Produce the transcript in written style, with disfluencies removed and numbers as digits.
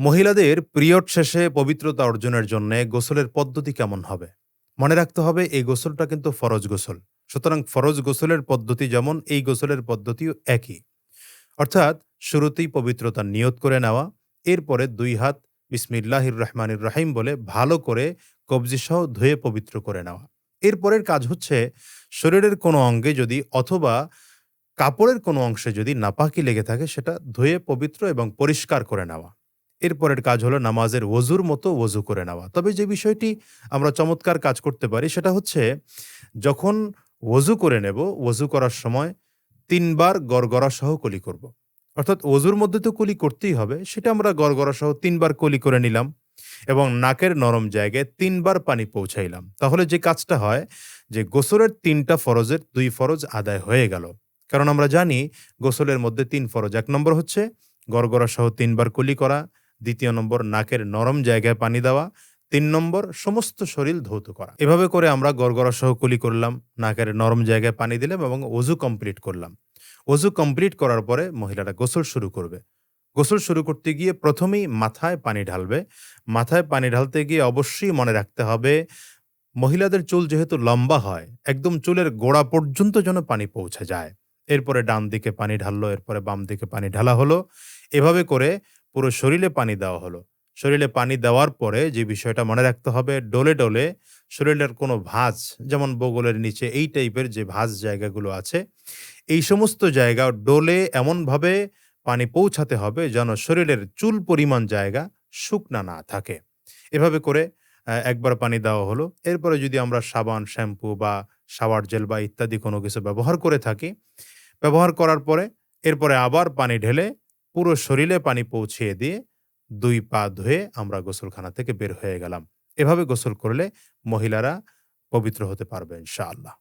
মহিলাদের পিরিয়ড শেষে পবিত্রতা অর্জনের জন্যে গোসলের পদ্ধতি কেমন হবে? মনে রাখতে হবে এই গোসলটা কিন্তু ফরজ গোসল। সুতরাং ফরজ গোসলের পদ্ধতি যেমন এই গোসলের পদ্ধতিও একই। অর্থাৎ শুরুতেই পবিত্রতার নিয়ত করে নেওয়া, এরপরে ২ হাত বিসমিল্লাহির রহমানির রহিম বলে ভালো করে কবজিসহ ধুয়ে পবিত্র করে নেওয়া। এরপরের কাজ হচ্ছে শরীরের কোনো অঙ্গে যদি অথবা কাপড়ের কোনো অংশে যদি নাপাকি লেগে থাকে সেটা ধুয়ে পবিত্র এবং পরিষ্কার করে নেওয়া। এরপরের কাজ হলো নামাজের ওযুর মতো ওযু করে নেওয়া। তবে যে বিষয়টি আমরা চমৎকার কাজ করতে পারি সেটা হচ্ছে যখন ওযু করে নেব, ওযু করার সময় ৩ বার গড়গড়া সহ কুলি করব। অর্থাৎ ওযুর মধ্যে তো কুলি করতেই হবে, সেটা আমরা গড়গড়া সহ ৩ বার কুলি করে নিলাম এবং নাকের নরম জায়গায় ৩ বার পানি পৌঁছাইলাম। তাহলে যে কাজটা হয় যে গোসলের ৩ টা ফরজের ২ ফরজ আদায় হয়ে গেল। কারণ আমরা জানি গোসলের মধ্যে ৩ ফরজ। ১ নম্বর হচ্ছে গড়গড়া সহ ৩ বার কুলি করা, ২য় নম্বর নাকের নরম জায়গায় পানি দেওয়া, ৩ নম্বর সমস্ত শরীর ধৌত করা। এভাবে করে আমরা গড়গড়া সহ কুলি করলাম, নাকের নরম জায়গায় পানি দিলাম এবং ওযু কমপ্লিট করলাম। ওযু কমপ্লিট করার পরে মহিলারা গোসল শুরু করবে। গোসল শুরু করতে গিয়ে ১ম এই মাথায় পানি ঢালবে। মাথায় পানি ঢালতে গিয়ে অবশ্যই মনে রাখতে হবে মহিলাদের চুল যেহেতু লম্বা হয়, একদম চুলের গোড়া পর্যন্ত যেন পানি পৌঁছে যায়। এরপরে ডান দিকে পানি ঢাললো, এরপরে বাম দিকে পানি ঢালা হলো। এভাবে করে পুরো শরীরে পানি দেওয়া হলো। শরীরে পানি দেওয়ার পরে যে বিষয়টা মনে রাখতে হবে ডলে, ডলে শরীরের কোনো ভাঁজ যেমন বগলের নিচে এই টাইপের যে ভাঁজ জায়গাগুলো আছে, এই সমস্ত জায়গা ডলে এমনভাবে পানি পৌঁছাতে হবে যেন শরীরের চুল পরিমাণ জায়গা শুকনা না থাকে। এভাবে করে একবার পানি দেওয়া হলো। এরপরে যদি আমরা সাবান, শ্যাম্পু বা শাওয়ার জেল বা ইত্যাদি কোনো কিছু ব্যবহার করে থাকি, ব্যবহার করার পরে এরপরে আবার পানি ঢেলে পুরো শরীরে পানি পৌঁছিয়ে দিয়ে ২ পা ধুয়ে আমরা গোসলখানা থেকে বের হয়ে গেলাম। এভাবে গোসল করলে মহিলারা পবিত্র হতে পারবে ইনশাআল্লাহ।